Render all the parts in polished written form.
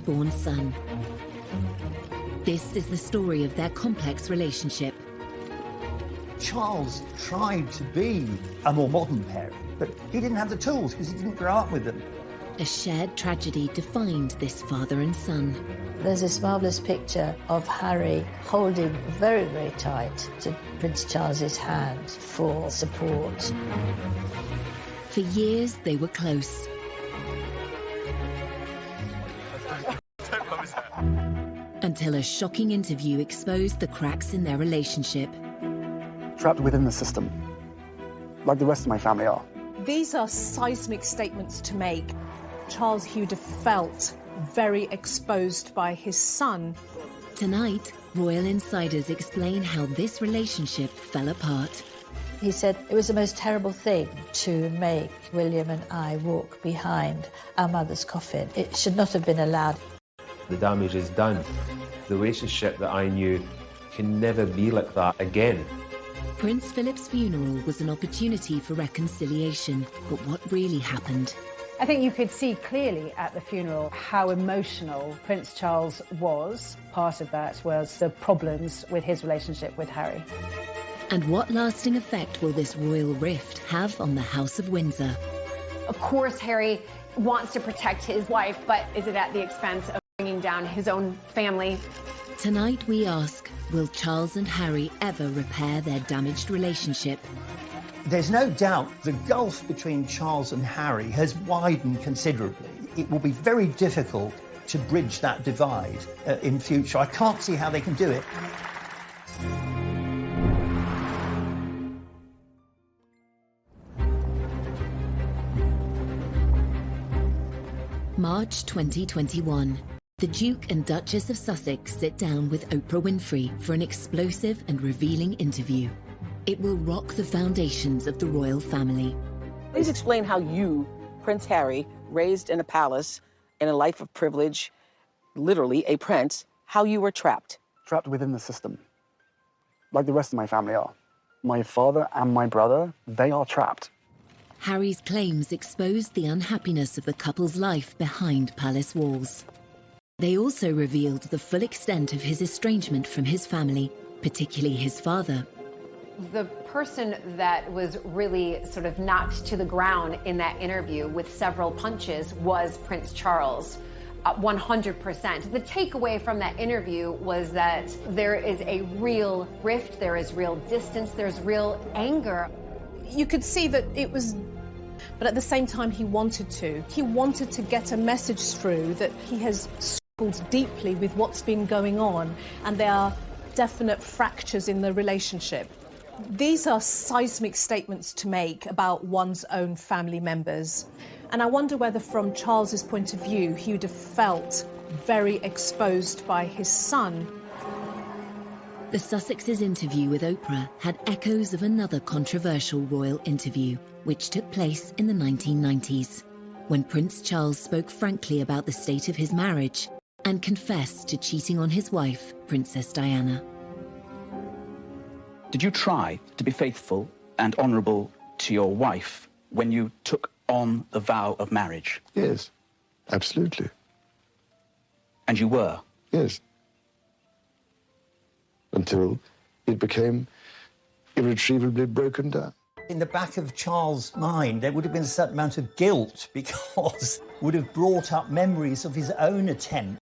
firstborn son. This is the story of their complex relationship. Charles tried to be a more modern parent, but he didn't have the tools because he didn't grow up with them. A shared tragedy defined this father and son. There's this marvellous picture of Harry holding very, very tight to Prince Charles's hand for support. For years, they were close. Until a shocking interview exposed the cracks in their relationship. Trapped within the system, like the rest of my family are. These are seismic statements to make. Charles Hugh felt very exposed by his son. Tonight, royal insiders explain how this relationship fell apart. He said it was the most terrible thing to make William and I walk behind our mother's coffin. It should not have been allowed. The damage is done. The relationship that I knew can never be like that again. Prince Philip's funeral was an opportunity for reconciliation, but what really happened? I think you could see clearly at the funeral how emotional Prince Charles was. Part of that was the problems with his relationship with Harry. And what lasting effect will this royal rift have on the House of Windsor? Of course, Harry wants to protect his wife, but is it at the expense of bringing down his own family? Tonight we ask, will Charles and Harry ever repair their damaged relationship? There's no doubt the gulf between Charles and Harry has widened considerably. It will be very difficult to bridge that divide in future. I can't see how they can do it. March 2021. The Duke and Duchess of Sussex sit down with Oprah Winfrey for an explosive and revealing interview. It will rock the foundations of the royal family. Please explain how you, Prince Harry, raised in a palace, in a life of privilege, literally a prince, how you were trapped. Trapped within the system, like the rest of my family are. My father and my brother, they are trapped. Harry's claims exposed the unhappiness of the couple's life behind palace walls. They also revealed the full extent of his estrangement from his family, particularly his father. The person that was really sort of knocked to the ground in that interview with several punches was Prince Charles. 100%. The takeaway from that interview was that there is a real rift, there is real distance, there's real anger. You could see that it was, but at the same time he wanted to. He wanted to get a message through that he has struggled deeply with what's been going on, and there are definite fractures in the relationship. These are seismic statements to make about one's own family members. And I wonder whether, from Charles's point of view, he would have felt very exposed by his son. The Sussexes' interview with Oprah had echoes of another controversial royal interview, which took place in the 1990s, when Prince Charles spoke frankly about the state of his marriage and confessed to cheating on his wife, Princess Diana. Did you try to be faithful and honourable to your wife when you took on the vow of marriage? Yes, absolutely. And you were? Yes. Until it became irretrievably broken down. In the back of Charles' mind, there would have been a certain amount of guilt because it would have brought up memories of his own attempt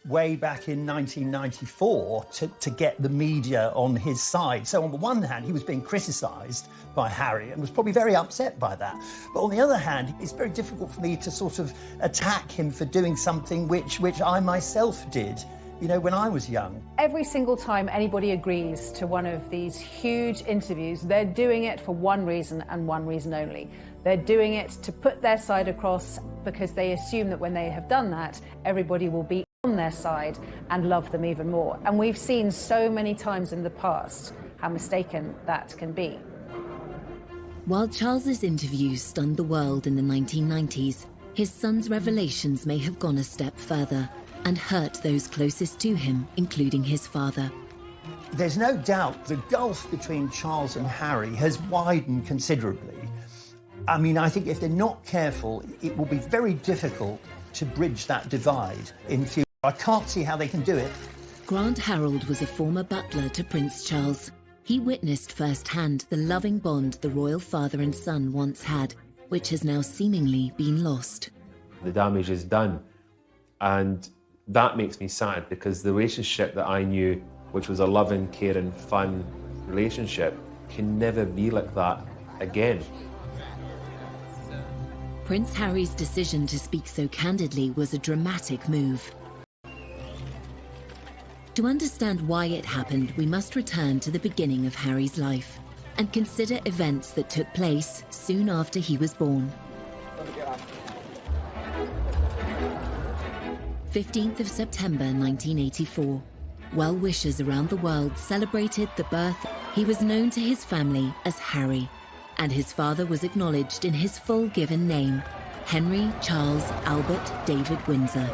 way back in 1994 to get the media on his side. So on the one hand, he was being criticised by Harry and was probably very upset by that. But on the other hand, it's very difficult for me to sort of attack him for doing something which I myself did, you know, when I was young. Every single time anybody agrees to one of these huge interviews, they're doing it for one reason and one reason only. They're doing it to put their side across because they assume that when they have done that, everybody will be on their side and love them even more. And we've seen so many times in the past how mistaken that can be. While Charles's interviews stunned the world in the 1990s, his son's revelations may have gone a step further and hurt those closest to him, including his father. There's no doubt the gulf between Charles and Harry has widened considerably. I mean, I think if they're not careful, it will be very difficult to bridge that divide in future. I can't see how they can do it. Grant Harold was a former butler to Prince Charles. He witnessed firsthand the loving bond the royal father and son once had, which has now seemingly been lost. The damage is done, and that makes me sad, because the relationship that I knew, which was a loving, caring, fun relationship, can never be like that again. Prince Harry's decision to speak so candidly was a dramatic move. To understand why it happened, we must return to the beginning of Harry's life and consider events that took place soon after he was born. 15th of September 1984. Well-wishers around the world celebrated the birth. He was known to his family as Harry, and his father was acknowledged in his full given name, Henry Charles Albert David Windsor.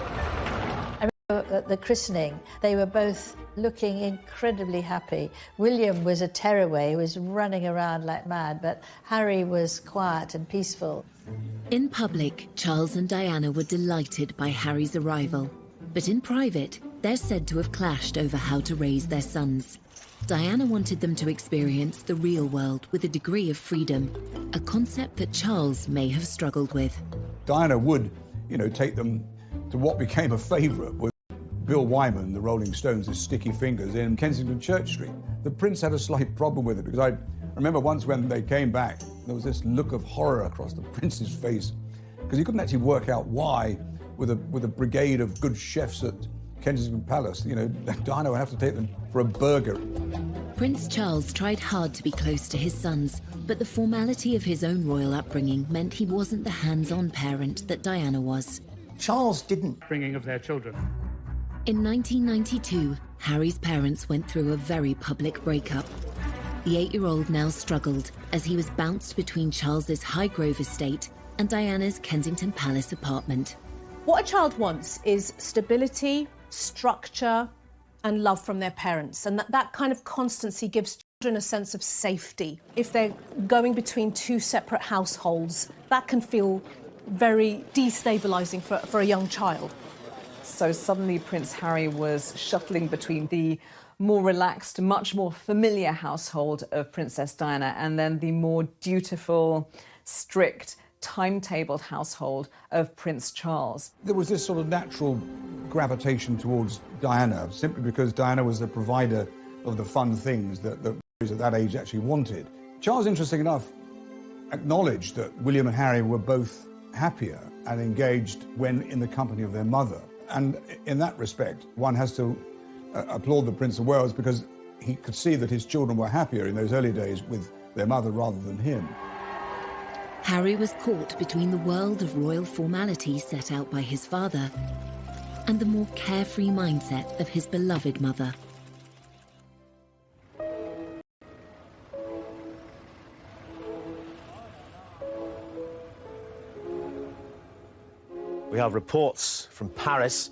At the christening, they were both looking incredibly happy. William was a tearaway, he was running around like mad, but Harry was quiet and peaceful. In public, Charles and Diana were delighted by Harry's arrival. But in private, they're said to have clashed over how to raise their sons. Diana wanted them to experience the real world with a degree of freedom, a concept that Charles may have struggled with. Diana would, take them to what became a favourite with Bill Wyman, the Rolling Stones' Sticky Fingers in Kensington Church Street. The Prince had a slight problem with it, because I remember once when they came back, there was this look of horror across the Prince's face, because he couldn't actually work out why, with a brigade of good chefs at Kensington Palace, Diana would have to take them for a burger. Prince Charles tried hard to be close to his sons, but the formality of his own royal upbringing meant he wasn't the hands-on parent that Diana was. Charles didn't bringing of their children. In 1992, Harry's parents went through a very public breakup. The 8-year-old now struggled as he was bounced between Charles's Highgrove estate and Diana's Kensington Palace apartment. What a child wants is stability, structure, and love from their parents. And that kind of constancy gives children a sense of safety. If they're going between two separate households, that can feel very destabilising for a young child. So suddenly Prince Harry was shuttling between the more relaxed, much more familiar household of Princess Diana and then the more dutiful, strict, timetabled household of Prince Charles. There was this sort of natural gravitation towards Diana, simply because Diana was the provider of the fun things that boys at that age actually wanted. Charles, interesting enough, acknowledged that William and Harry were both happier and engaged when in the company of their mother. And in that respect, one has to applaud the Prince of Wales, because he could see that his children were happier in those early days with their mother rather than him. Harry was caught between the world of royal formality set out by his father and the more carefree mindset of his beloved mother. We have reports from Paris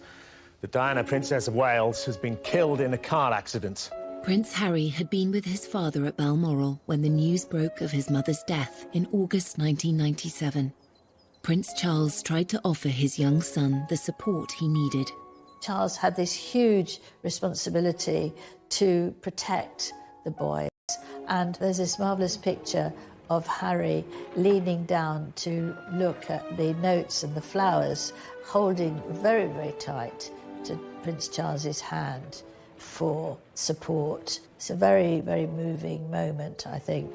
that Diana, Princess of Wales, has been killed in a car accident. Prince Harry had been with his father at Balmoral when the news broke of his mother's death in August 1997. Prince Charles tried to offer his young son the support he needed. Charles had this huge responsibility to protect the boys, and there's this marvellous picture of Harry leaning down to look at the notes and the flowers, holding very, very tight to Prince Charles's hand for support. It's a very, very moving moment, I think.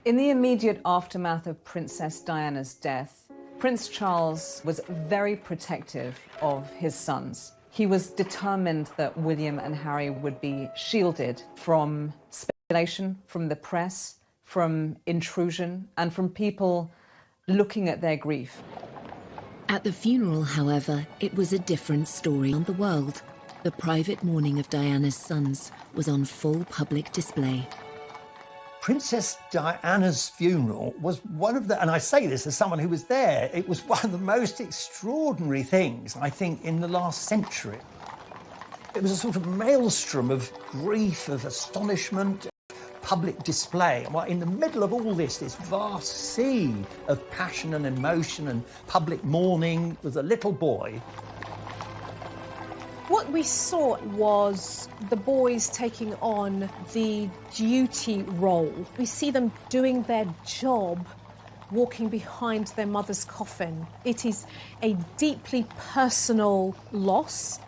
In the immediate aftermath of Princess Diana's death, Prince Charles was very protective of his sons. He was determined that William and Harry would be shielded from speculation, from the press, from intrusion, and from people looking at their grief. At the funeral, however, it was a different story around the world. The private mourning of Diana's sons was on full public display. Princess Diana's funeral was one of the, and I say this as someone who was there, it was one of the most extraordinary things, I think, in the last century. It was a sort of maelstrom of grief, of astonishment, public display. And in the middle of all this vast sea of passion and emotion and public mourning was a little boy. What we saw was the boys taking on the duty role. We see them doing their job, walking behind their mother's coffin. It is a deeply personal loss.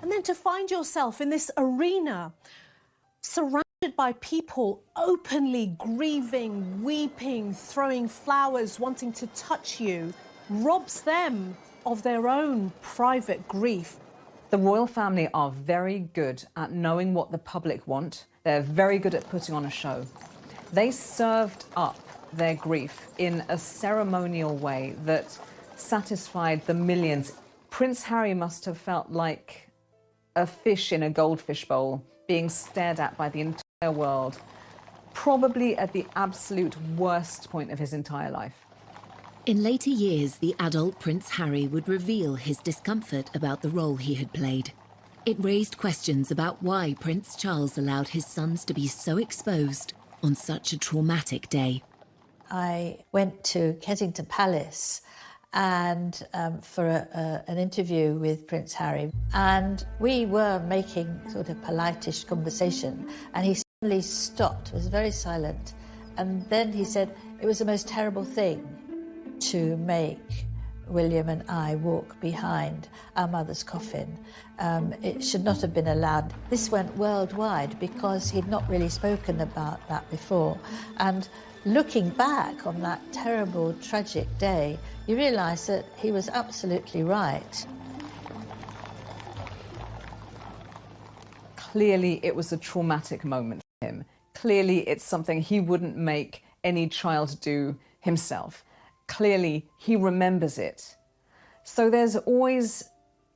And then to find yourself in this arena, surrounded by people openly grieving, weeping, throwing flowers, wanting to touch you, robs them of their own private grief. The royal family are very good at knowing what the public want. They're very good at putting on a show. They served up their grief in a ceremonial way that satisfied the millions. Prince Harry must have felt like a fish in a goldfish bowl, being stared at by the entire world, probably at the absolute worst point of his entire life. In later years, the adult Prince Harry would reveal his discomfort about the role he had played. It raised questions about why Prince Charles allowed his sons to be so exposed on such a traumatic day. I went to Kensington Palace and for an interview with Prince Harry, and we were making sort of politish conversation, and he suddenly stopped, was very silent, and then he said, "It was the most terrible thing to make William and I walk behind our mother's coffin. It should not have been allowed." This went worldwide because he'd not really spoken about that before. And looking back on that terrible, tragic day, you realise that he was absolutely right. Clearly, it was a traumatic moment for him. Clearly, it's something he wouldn't make any child do himself. Clearly, he remembers it. So there's always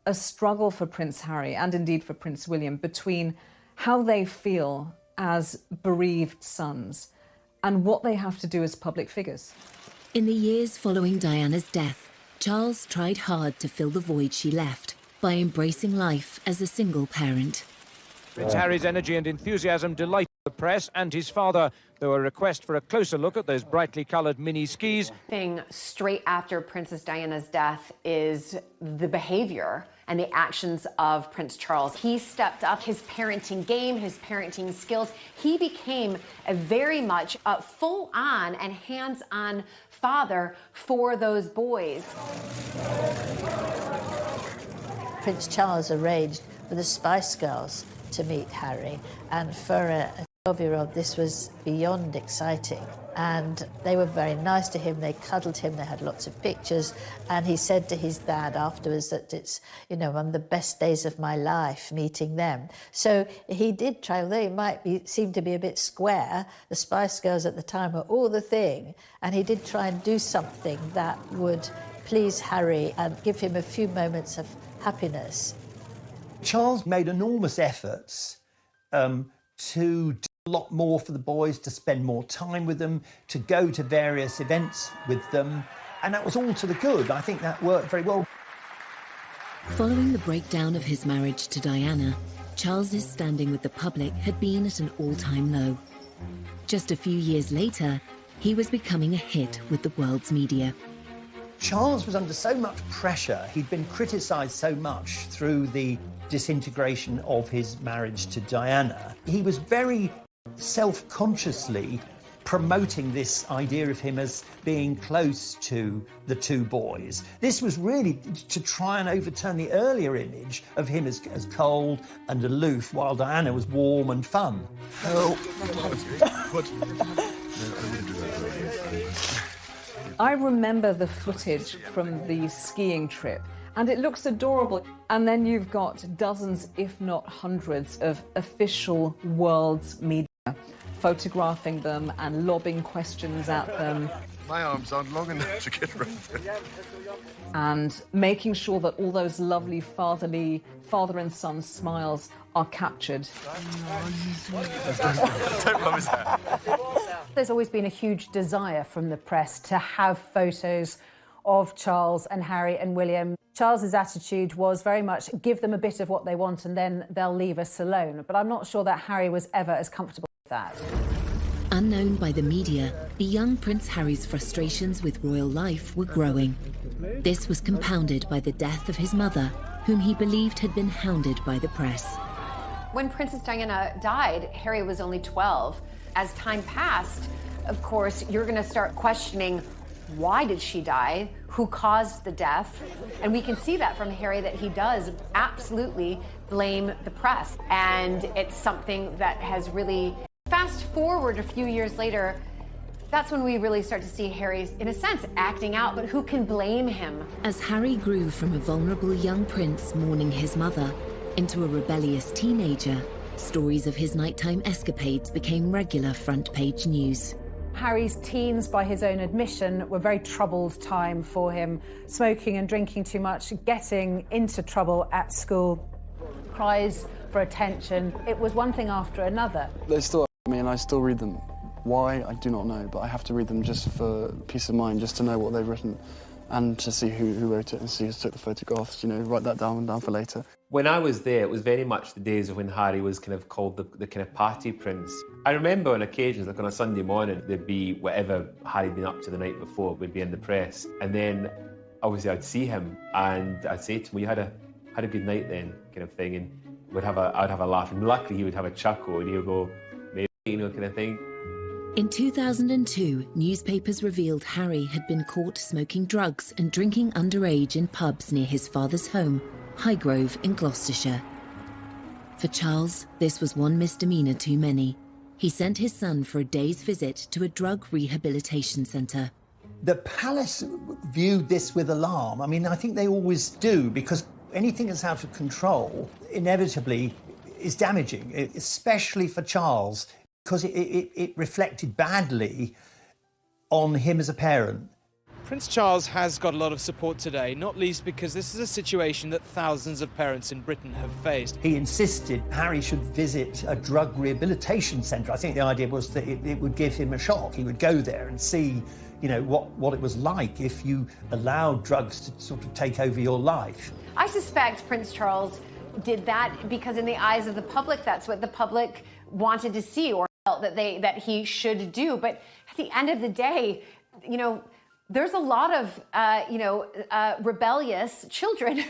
a struggle for Prince Harry, and indeed for Prince William, between how they feel as bereaved sons and what they have to do as public figures. In the years following Diana's death, Charles tried hard to fill the void she left by embracing life as a single parent. Prince Harry's energy and enthusiasm delighted the press and his father, though a request for a closer look at those brightly coloured mini skis. Thing straight after Princess Diana's death is the behavior and the actions of Prince Charles. He stepped up his parenting game, his parenting skills. He became a very much full-on and hands-on father for those boys. Prince Charles arranged for the Spice Girls to meet Harry, and for a 12-year-old this was beyond exciting, and they were very nice to him. They cuddled him, they had lots of pictures, and he said to his dad afterwards that it's, you know, one of the best days of my life meeting them. So he did try, although he seem to be a bit square, the Spice Girls at the time were all the thing, and he did try and do something that would please Harry and give him a few moments of happiness. Charles made enormous efforts to do a lot more for the boys, to spend more time with them, to go to various events with them, and that was all to the good. I think that worked very well. Following the breakdown of his marriage to Diana, Charles's standing with the public had been at an all-time low. Just a few years later, he was becoming a hit with the world's media. Charles was under so much pressure. He'd been criticised so much through the disintegration of his marriage to Diana. He was very self-consciously promoting this idea of him as being close to the two boys. This was really to try and overturn the earlier image of him as cold and aloof, while Diana was warm and fun. Oh. I remember the footage from the skiing trip, and it looks adorable. And then you've got dozens, if not hundreds, of official world's media photographing them and lobbing questions at them. My arms aren't long enough to get around there. And making sure that all those lovely father and son smiles are captured. Don't love his hair. There's always been a huge desire from the press to have photos of Charles and Harry and William. Charles's attitude was very much give them a bit of what they want and then they'll leave us alone. But I'm not sure that Harry was ever as comfortable with that. Unknown by the media, the young Prince Harry's frustrations with royal life were growing. This was compounded by the death of his mother, whom he believed had been hounded by the press. When Princess Diana died, Harry was only 12. As time passed, of course, you're going to start questioning, why did she die? Who caused the death? And we can see that from Harry, that he does absolutely blame the press. And it's something that has really, fast forward a few years later, that's when we really start to see Harry, in a sense, acting out, but who can blame him? As Harry grew from a vulnerable young prince mourning his mother into a rebellious teenager, stories of his nighttime escapades became regular front-page news. Harry's teens, by his own admission, were a very troubled time for him. Smoking and drinking too much, getting into trouble at school, cries for attention. It was one thing after another. They still me and I still read them. Why, I do not know, but I have to read them just for peace of mind, just to know what they've written and to see who wrote it and see who took the photographs, you know, write that down for later. When I was there, it was very much the days of when Harry was kind of called the kind of party prince. I remember on occasions, like on a Sunday morning, there'd be whatever Harry'd been up to the night before would be in the press. And then, obviously, I'd see him and I'd say to him, well, you had a good night then, kind of thing. And I'd have a laugh. And luckily, he would have a chuckle and he would go, maybe, you know, kind of thing. In 2002, newspapers revealed Harry had been caught smoking drugs and drinking underage in pubs near his father's home, Highgrove in Gloucestershire. For Charles, this was one misdemeanor too many. He sent his son for a day's visit to a drug rehabilitation centre. The palace viewed this with alarm. I mean, I think they always do, because anything that's out of control inevitably is damaging, especially for Charles, because it reflected badly on him as a parent. Prince Charles has got a lot of support today, not least because this is a situation that thousands of parents in Britain have faced. He insisted Harry should visit a drug rehabilitation centre. I think the idea was that it would give him a shock. He would go there and see, you know, what it was like if you allowed drugs to sort of take over your life. I suspect Prince Charles did that because in the eyes of the public, that's what the public wanted to see or felt that he should do. But at the end of the day, you know, there's a lot of, rebellious children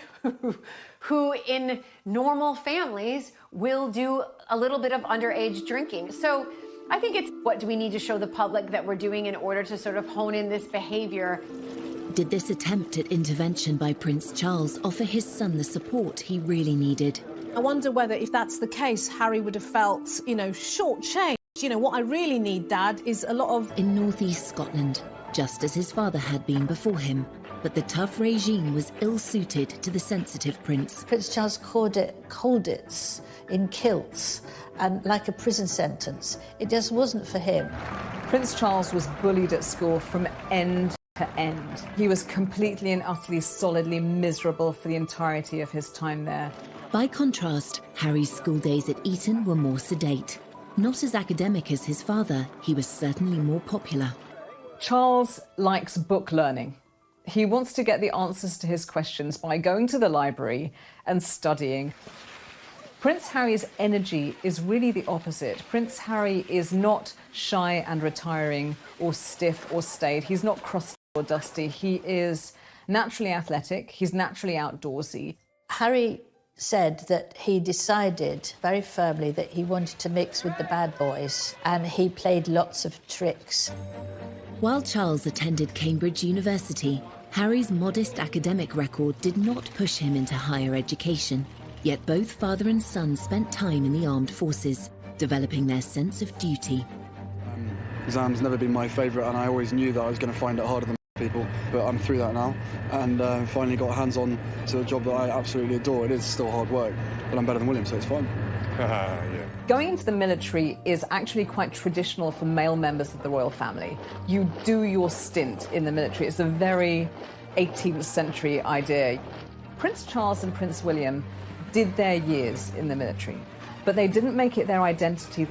who in normal families will do a little bit of underage drinking. So I think it's, what do we need to show the public that we're doing in order to sort of hone in this behavior? Did this attempt at intervention by Prince Charles offer his son the support he really needed? I wonder whether, if that's the case, Harry would have felt, you know, shortchanged. You know, what I really need, Dad, is a lot of... In northeast Scotland, just as his father had been before him, but the tough regime was ill-suited to the sensitive prince. Prince Charles called it Colditz in kilts, and like a prison sentence. It just wasn't for him. Prince Charles was bullied at school from end to end. He was completely and utterly, solidly miserable for the entirety of his time there. By contrast, Harry's school days at Eton were more sedate. Not as academic as his father, he was certainly more popular. Charles likes book learning. He wants to get the answers to his questions by going to the library and studying. Prince Harry's energy is really the opposite. Prince Harry is not shy and retiring or stiff or staid. He's not crusty or dusty. He is naturally athletic. He's naturally outdoorsy. Harry said that he decided very firmly that he wanted to mix with the bad boys, and he played lots of tricks. While Charles attended Cambridge University, Harry's modest academic record did not push him into higher education. Yet both father and son spent time in the armed forces, developing their sense of duty. Exams never been my favourite, and I always knew that I was going to find it harder than people, but I'm through that now, and finally got hands-on to a job that I absolutely adore. It is still hard work, but I'm better than William, so it's fine. Yeah. Going into the military is actually quite traditional for male members of the royal family. You do your stint in the military. It's a very 18th century idea. Prince Charles and Prince William did their years in the military, but they didn't make it their identity.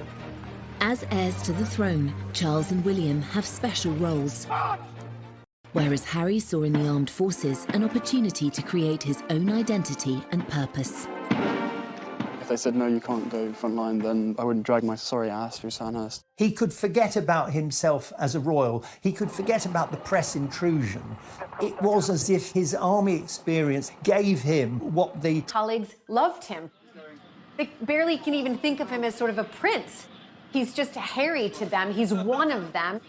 As heirs to the throne, Charles and William have special roles. Whereas Harry saw in the armed forces an opportunity to create his own identity and purpose. If they said, no, you can't go frontline, then I wouldn't drag my sorry ass through Sandhurst. He could forget about himself as a royal. He could forget about the press intrusion. It was as if his army experience gave him what the colleagues loved him. They barely can even think of him as sort of a prince. He's just Harry to them. He's one of them.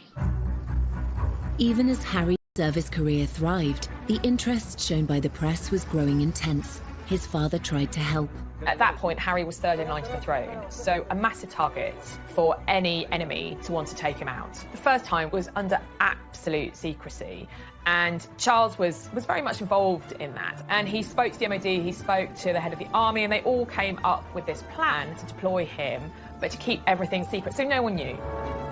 Even as Harry's service career thrived, the interest shown by the press was growing intense. His father tried to help. At that point, Harry was third in line to the throne, so a massive target for any enemy to want to take him out. The first time was under absolute secrecy, and Charles was very much involved in that. And he spoke to the MOD, he spoke to the head of the army, and they all came up with this plan to deploy him, but to keep everything secret, so no one knew.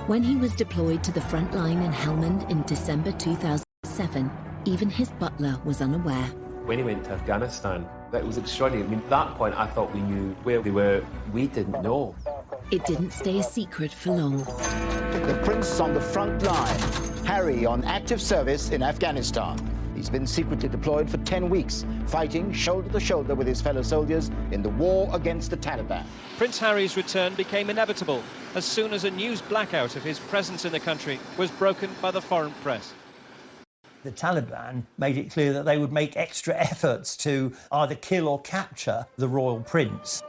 When he was deployed to the front line in Helmand in December 2007, even his butler was unaware. When he went to Afghanistan, that was extraordinary. I mean, at that point, I thought we knew where they were. We didn't know. It didn't stay a secret for long. The prince on the front line, Harry on active service in Afghanistan. He's been secretly deployed for 10 weeks, fighting shoulder to shoulder with his fellow soldiers in the war against the Taliban. Prince Harry's return became inevitable as soon as a news blackout of his presence in the country was broken by the foreign press. The Taliban made it clear that they would make extra efforts to either kill or capture the royal prince.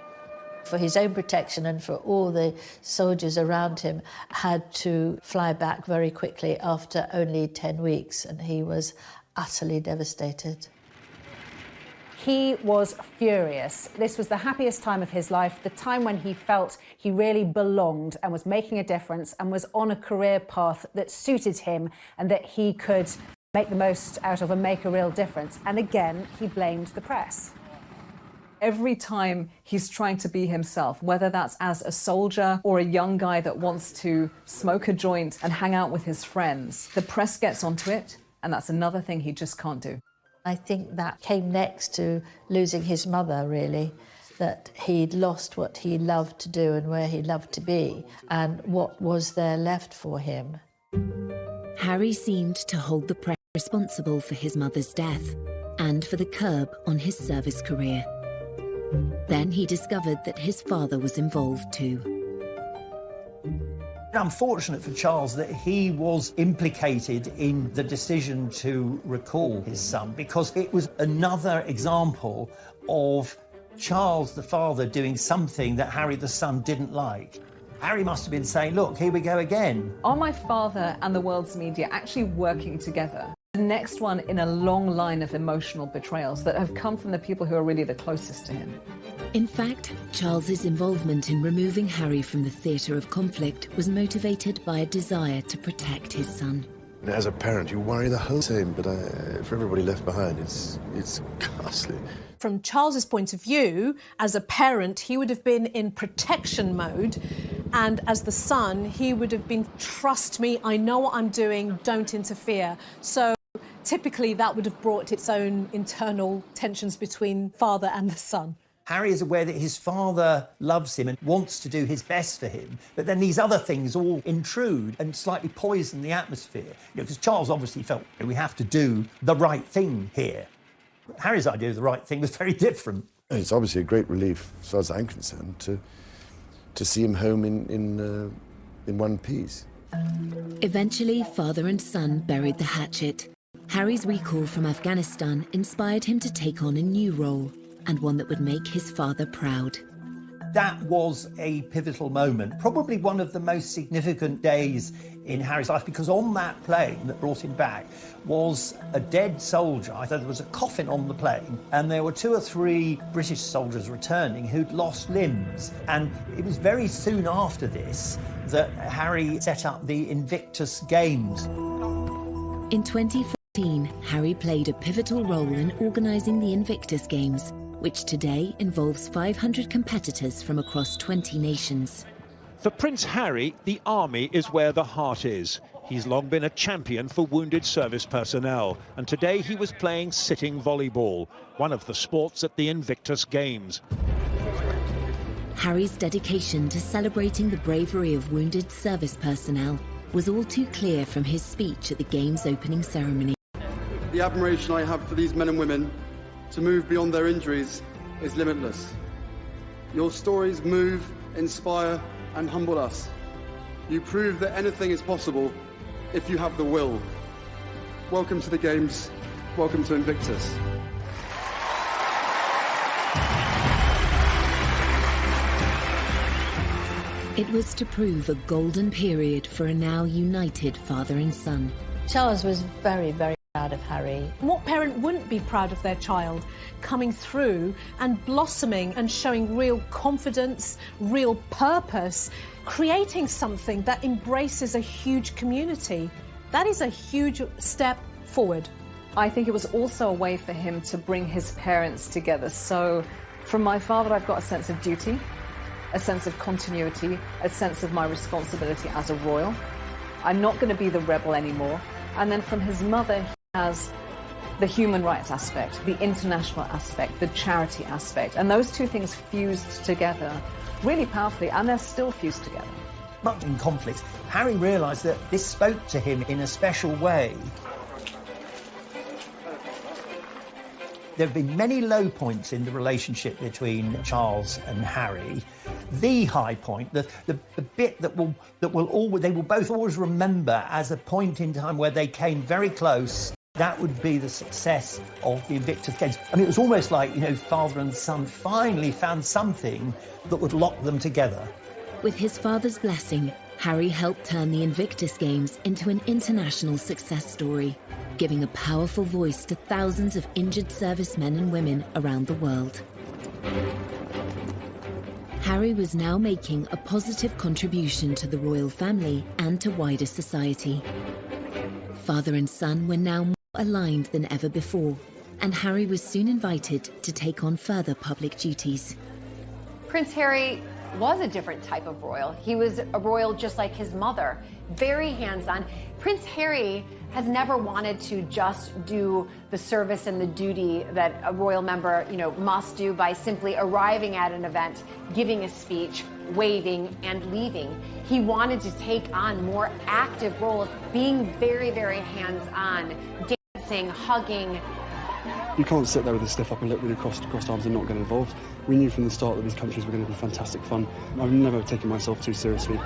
For his own protection and for all the soldiers around him, had to fly back very quickly after only 10 weeks, and he was utterly devastated. He was furious. This was the happiest time of his life, the time when he felt he really belonged and was making a difference and was on a career path that suited him and that he could make the most out of and make a real difference. And again, he blamed the press. Every time he's trying to be himself, whether that's as a soldier or a young guy that wants to smoke a joint and hang out with his friends, the press gets onto it, and that's another thing he just can't do. I think that came next to losing his mother, really, that he'd lost what he loved to do and where he loved to be, and what was there left for him. Harry seemed to hold the press responsible for his mother's death and for the curb on his service career. Then he discovered that his father was involved too. Unfortunate for Charles that he was implicated in the decision to recall his son, because it was another example of Charles the father doing something that Harry the son didn't like. Harry must have been saying, look, here we go again. Are my father and the world's media actually working together? The next one in a long line of emotional betrayals that have come from the people who are really the closest to him. In fact, Charles's involvement in removing Harry from the theatre of conflict was motivated by a desire to protect his son. As a parent, you worry the whole time, but for everybody left behind, it's ghastly. From Charles's point of view, as a parent, he would have been in protection mode, and as the son, he would have been, trust me, I know what I'm doing, don't interfere. So typically that would have brought its own internal tensions between father and the son. Harry is aware that his father loves him and wants to do his best for him, but then these other things all intrude and slightly poison the atmosphere. Because Charles obviously felt we have to do the right thing here. Harry's idea of the right thing was very different. It's obviously a great relief, as far as I'm concerned, to see him home in one piece. Eventually, father and son buried the hatchet. Harry's recall from Afghanistan inspired him to take on a new role, and one that would make his father proud. That was a pivotal moment, probably one of the most significant days in Harry's life, because on that plane that brought him back was a dead soldier. There was a coffin on the plane, and there were 2 or 3 British soldiers returning who'd lost limbs. And it was very soon after this that Harry set up the Invictus Games. In 2014, Harry played a pivotal role in organising the Invictus Games, which today involves 500 competitors from across 20 nations. For Prince Harry, the army is where the heart is. He's long been a champion for wounded service personnel, and today he was playing sitting volleyball, one of the sports at the Invictus Games. Harry's dedication to celebrating the bravery of wounded service personnel was all too clear from his speech at the Games opening ceremony. The admiration I have for these men and women to move beyond their injuries is limitless. Your stories move, inspire, and humble us. You prove that anything is possible if you have the will. Welcome to the Games. Welcome to Invictus. It was to prove a golden period for a now united father and son. Charles was very, very proud of Harry. What parent wouldn't be proud of their child coming through and blossoming and showing real confidence, real purpose, creating something that embraces a huge community? That is a huge step forward. I think it was also a way for him to bring his parents together. So from my father, I've got a sense of duty, a sense of continuity, a sense of my responsibility as a royal. I'm not going to be the rebel anymore. And then from his mother, he has the human rights aspect, the international aspect, the charity aspect. And those two things fused together really powerfully, and they're still fused together. But in conflicts, Harry realised that this spoke to him in a special way. There have been many low points in the relationship between Charles and Harry. The high point, the bit that they will both always remember as a point in time where they came very close, that would be the success of the Invictus Games. I mean, it was almost like, father and son finally found something that would lock them together. With his father's blessing, Harry helped turn the Invictus Games into an international success story, giving a powerful voice to thousands of injured servicemen and women around the world. Harry was now making a positive contribution to the royal family and to wider society. Father and son were now more aligned than ever before, and Harry was soon invited to take on further public duties. Prince Harry was a different type of royal. He was a royal just like his mother, very hands-on. Prince Harry has never wanted to just do the service and the duty that a royal member, must do by simply arriving at an event, giving a speech, waving, and leaving. He wanted to take on more active roles, being very, very hands-on, dancing, hugging. You can't sit there with a stiff upper lip with your crossed arms and not get involved. We knew from the start that these countries were going to be fantastic fun. I've never taken myself too seriously.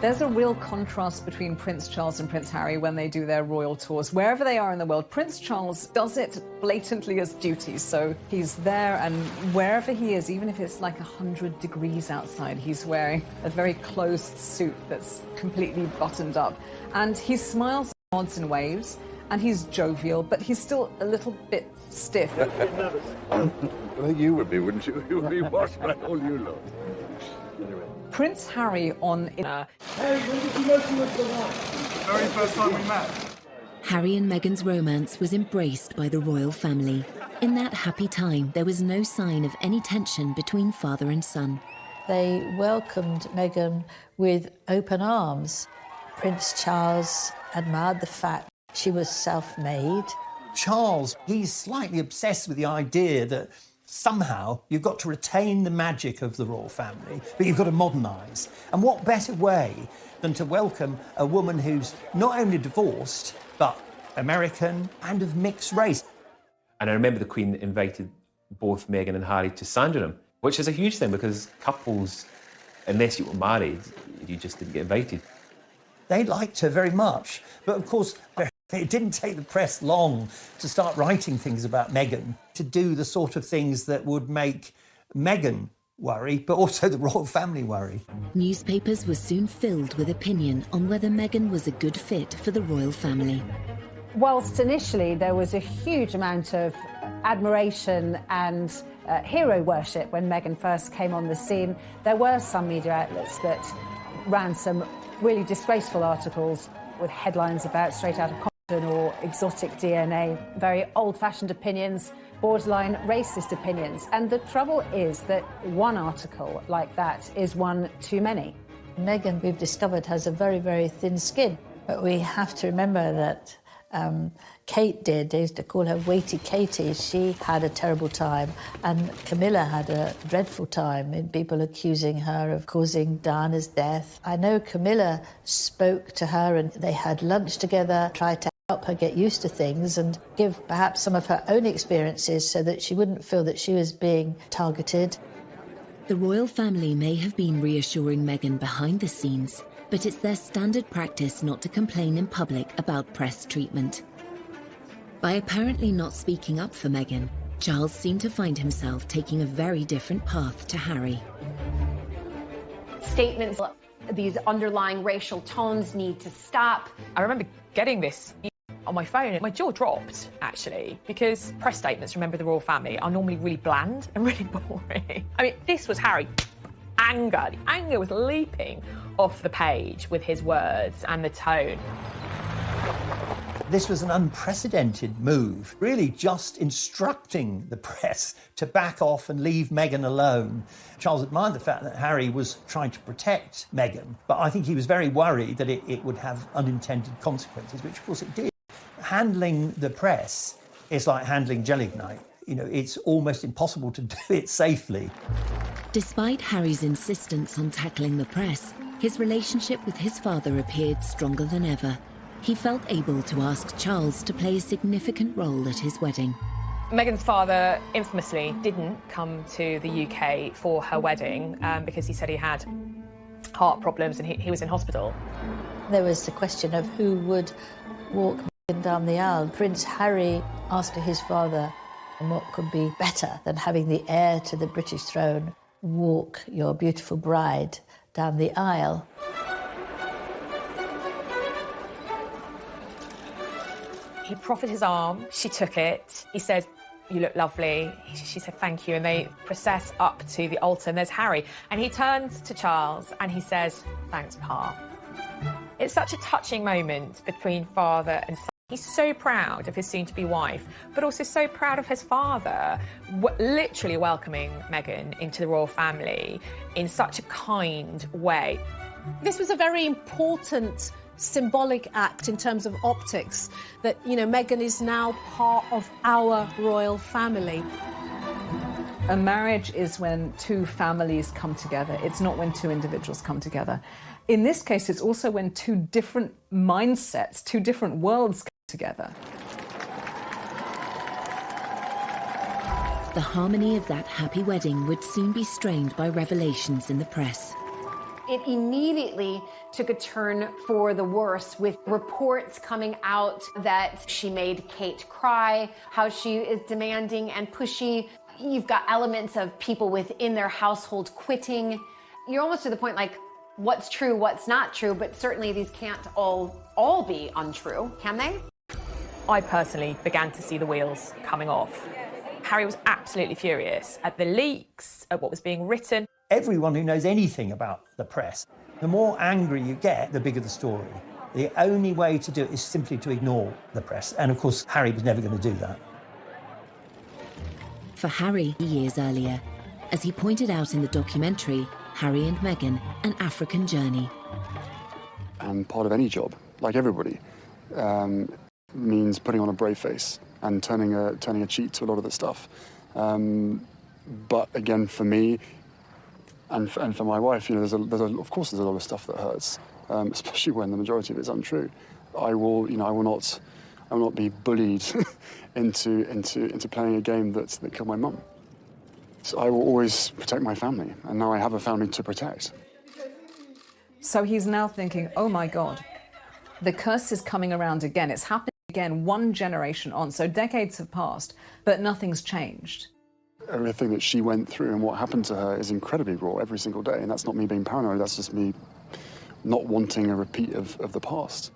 There's a real contrast between Prince Charles and Prince Harry when they do their royal tours. Wherever they are in the world, Prince Charles does it blatantly as duty. So he's there, and wherever he is, even if it's like 100 degrees outside, he's wearing a very closed suit that's completely buttoned up. And he smiles, nods and waves, and he's jovial, but he's still a little bit stiff. Well, you would be, wouldn't you? You would be washed by all you lot. Anyway. Prince Harry on... Hey, when did you know she was the one? The very first time we met. Harry and Meghan's romance was embraced by the royal family. In that happy time, there was no sign of any tension between father and son. They welcomed Meghan with open arms. Prince Charles admired the fact she was self-made. Charles, he's slightly obsessed with the idea that somehow you've got to retain the magic of the royal family, but you've got to modernise. And what better way than to welcome a woman who's not only divorced, but American and of mixed race. And I remember the Queen invited both Meghan and Harry to Sandringham, which is a huge thing because couples, unless you were married, you just didn't get invited. They liked her very much, but of course, it didn't take the press long to start writing things about Meghan, to do the sort of things that would make Meghan worry, but also the royal family worry. Newspapers were soon filled with opinion on whether Meghan was a good fit for the royal family. Whilst initially there was a huge amount of admiration and hero worship when Meghan first came on the scene, there were some media outlets that ran some really disgraceful articles with headlines about straight out of Compton or exotic DNA, very old-fashioned opinions, borderline racist opinions. And the trouble is that one article like that is one too many. Meghan, we've discovered, has a very, very thin skin. But we have to remember that Kate did. They used to call her Weighty Katie. She had a terrible time. And Camilla had a dreadful time in people accusing her of causing Diana's death. I know Camilla spoke to her and they had lunch together, tried to help her get used to things and give perhaps some of her own experiences so that she wouldn't feel that she was being targeted. The royal family may have been reassuring Meghan behind the scenes, but it's their standard practice not to complain in public about press treatment. By apparently not speaking up for Meghan, Charles seemed to find himself taking a very different path to Harry. Statements, these underlying racial tones need to stop. I remember getting this on my phone and my jaw dropped, actually, because press statements from members of the royal family are normally really bland and really boring. I mean, this was Harry. Anger. The anger was leaping off the page with his words and the tone. This was an unprecedented move, really just instructing the press to back off and leave Meghan alone. Charles admired the fact that Harry was trying to protect Meghan, but I think he was very worried that it would have unintended consequences, which of course it did. Handling the press is like handling gelignite. You know, it's almost impossible to do it safely. Despite Harry's insistence on tackling the press, his relationship with his father appeared stronger than ever. He felt able to ask Charles to play a significant role at his wedding. Meghan's father infamously didn't come to the UK for her wedding because he said he had heart problems and he was in hospital. There was the question of who would walk Meghan down the aisle. Prince Harry asked his father, and what could be better than having the heir to the British throne walk your beautiful bride down the aisle. He proffered his arm, she took it. He said, "You look lovely." She said, "Thank you." And they process up to the altar and there's Harry. And he turns to Charles and he says, "Thanks, Pa." It's such a touching moment between father and son. He's so proud of his soon-to-be wife, but also so proud of his father, literally welcoming Meghan into the royal family in such a kind way. This was a very important symbolic act in terms of optics, that, you know, Meghan is now part of our royal family. A marriage is when two families come together. It's not when two individuals come together. In this case, it's also when two different mindsets, two different worlds come together. The harmony of that happy wedding would soon be strained by revelations in the press. It immediately took a turn for the worse, with reports coming out that she made Kate cry, how she is demanding and pushy. You've got elements of people within their household quitting. You're almost to the point like, what's true, what's not true, but certainly these can't all be untrue, can they? I personally began to see the wheels coming off. Harry was absolutely furious at the leaks, at what was being written. Everyone who knows anything about the press, the more angry you get, the bigger the story. The only way to do it is simply to ignore the press. And of course, Harry was never going to do that. For Harry, years earlier, as he pointed out in the documentary, Harry and Meghan, An African Journey. And part of any job, like everybody, means putting on a brave face and turning a cheek to a lot of the stuff. But again, for me, and for my wife, you know, of course there's a lot of stuff that hurts, especially when the majority of it's untrue. I will not be bullied into playing a game that killed my mum. So I will always protect my family, and now I have a family to protect. So he's now thinking, oh my God, the curse is coming around again. It's happening again, one generation on. So decades have passed, but nothing's changed. Everything that she went through and what happened to her is incredibly raw every single day, and that's not me being paranoid, that's just me not wanting a repeat of the past.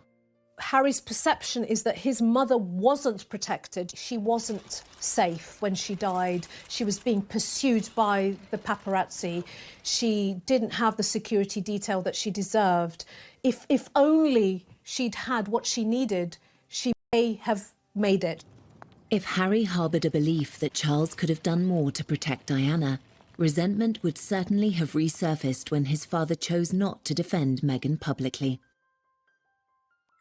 Harry's perception is that his mother wasn't protected. She wasn't safe when she died. She was being pursued by the paparazzi. She didn't have the security detail that she deserved. If only she'd had what she needed, she may have made it. If Harry harboured a belief that Charles could have done more to protect Diana, resentment would certainly have resurfaced when his father chose not to defend Meghan publicly.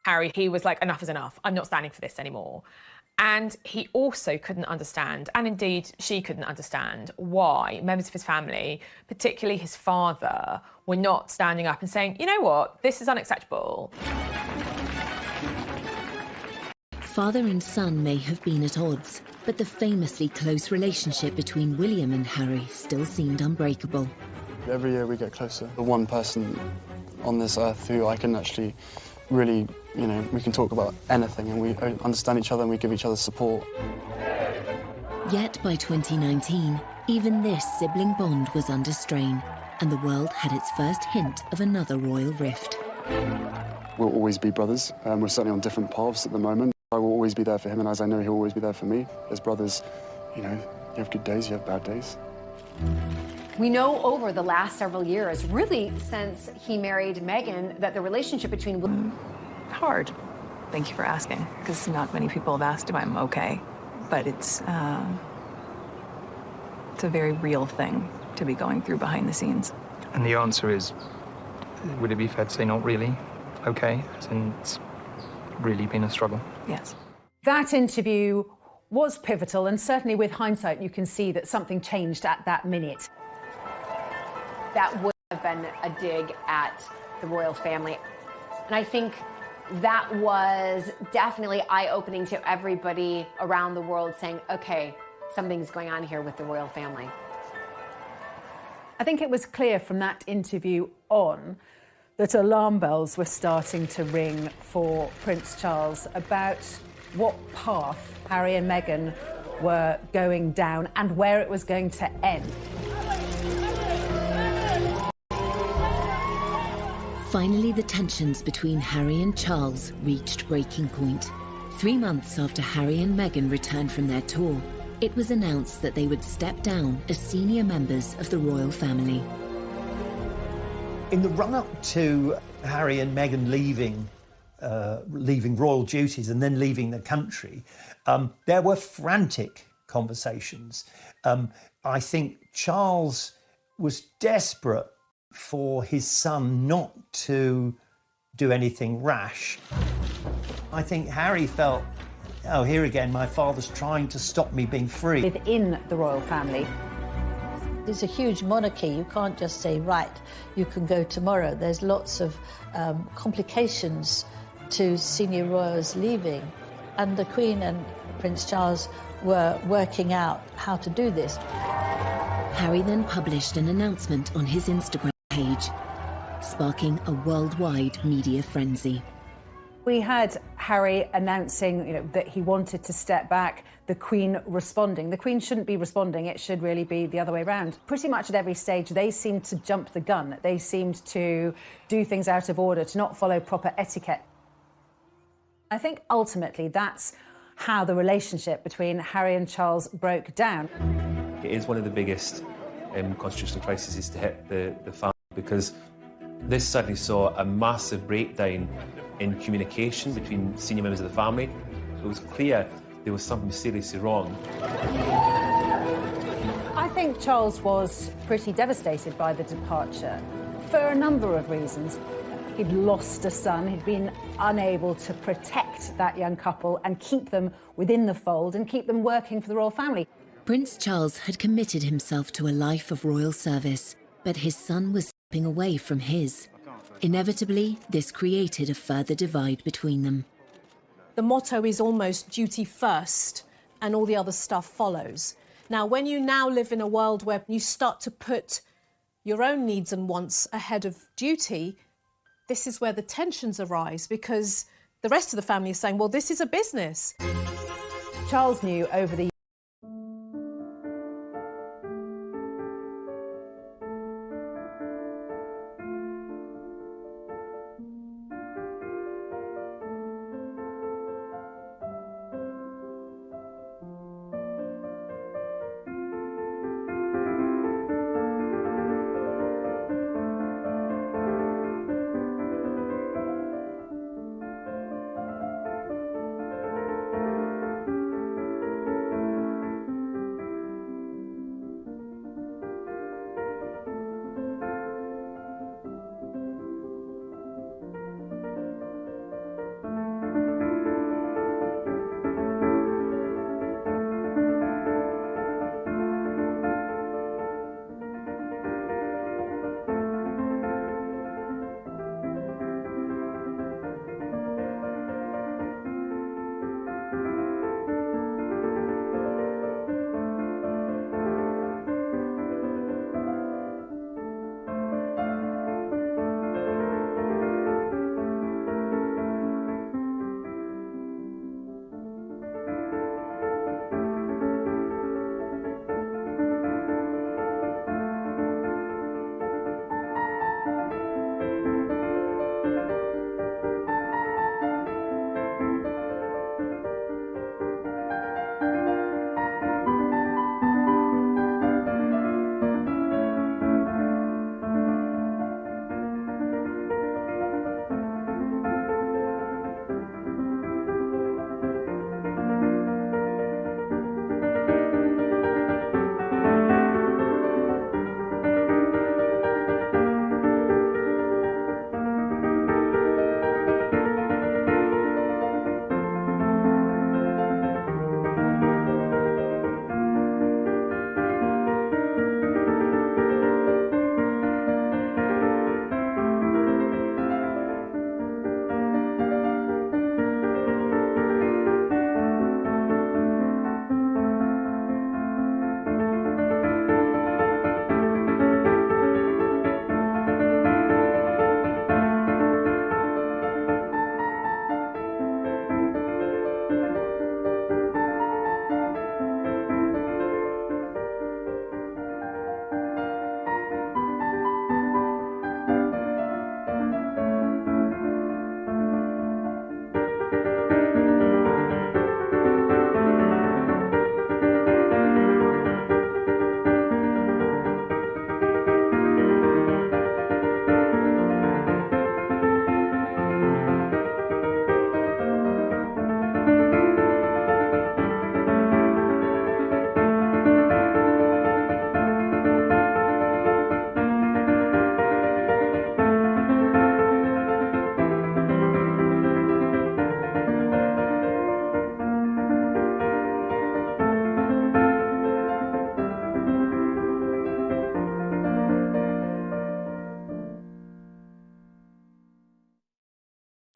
Harry, he was like, enough is enough. I'm not standing for this anymore. And he also couldn't understand, and indeed she couldn't understand, why members of his family, particularly his father, were not standing up and saying, you know what, this is unacceptable. father and son may have been at odds, but the famously close relationship between William and Harry still seemed unbreakable. Every year we get closer. The one person on this earth who I can actually really, we can talk about anything and we understand each other and we give each other support. Yet by 2019, even this sibling bond was under strain, and the world had its first hint of another royal rift. We'll always be brothers. We're certainly on different paths at the moment. I will always be there for him, and as I know he'll always be there for me. As brothers, you have good days, you have bad days. We know over the last several years, really since he married Meghan, that the relationship between... Hard. Thank you for asking, because not many people have asked if I'm okay. But it's a very real thing to be going through behind the scenes. And the answer is, would it be fair to say not really okay? As in, it's really been a struggle. Yes. That interview was pivotal, and certainly with hindsight, you can see that something changed at that minute. That would have been a dig at the royal family. And I think that was definitely eye-opening to everybody around the world, saying, okay, something's going on here with the royal family. I think it was clear from that interview on that alarm bells were starting to ring for Prince Charles about what path Harry and Meghan were going down and where it was going to end. Finally, the tensions between Harry and Charles reached breaking point. 3 months after Harry and Meghan returned from their tour, it was announced that they would step down as senior members of the royal family. In the run-up to Harry and Meghan leaving royal duties and then leaving the country, there were frantic conversations. I think Charles was desperate for his son not to do anything rash. I think Harry felt, oh, here again, my father's trying to stop me being free. Within the royal family. It's a huge monarchy. You can't just say, right, you can go tomorrow. There's lots of complications to senior royals leaving. And the Queen and Prince Charles were working out how to do this. Harry then published an announcement on his Instagram page, sparking a worldwide media frenzy. We had Harry announcing, that he wanted to step back, the Queen responding. The Queen shouldn't be responding, it should really be the other way around. Pretty much at every stage, they seemed to jump the gun. They seemed to do things out of order, to not follow proper etiquette. I think ultimately that's how the relationship between Harry and Charles broke down. It is one of the biggest constitutional crises to hit the family, because this suddenly saw a massive breakdown in communication between senior members of the family. It was clear there was something seriously wrong. I think Charles was pretty devastated by the departure for a number of reasons. He'd lost a son, he'd been unable to protect that young couple and keep them within the fold and keep them working for the royal family. Prince Charles had committed himself to a life of royal service, but his son was stepping away from his. Inevitably, this created a further divide between them. The motto is almost duty first and all the other stuff follows. Now, when you now live in a world where you start to put your own needs and wants ahead of duty, this is where the tensions arise, because the rest of the family is saying, well, this is a business. Charles knew over the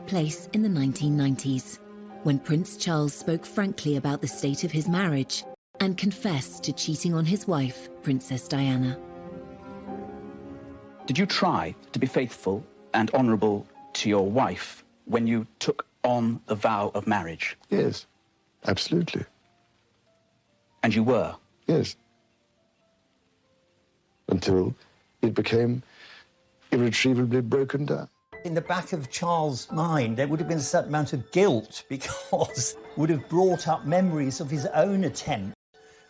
took place in the 1990s, when Prince Charles spoke frankly about the state of his marriage and confessed to cheating on his wife, Princess Diana. Did you try to be faithful and honourable to your wife when you took on the vow of marriage? Yes, absolutely. And you were? Yes. Until it became irretrievably broken down. In the back of Charles' mind, there would have been a certain amount of guilt because it would have brought up memories of his own attempt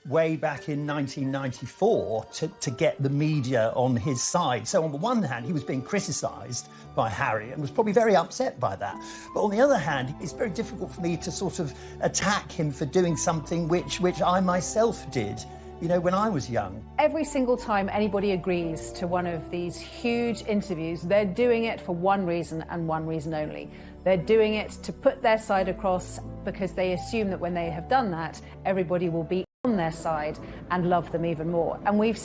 way back in 1994 to get the media on his side. So on the one hand, he was being criticised by Harry and was probably very upset by that. But on the other hand, it's very difficult for me to sort of attack him for doing something which I myself did, you know, when I was young. Every single time anybody agrees to one of these huge interviews, they're doing it for one reason and one reason only. They're doing it to put their side across because they assume that when they have done that, everybody will be on their side and love them even more. And we've seen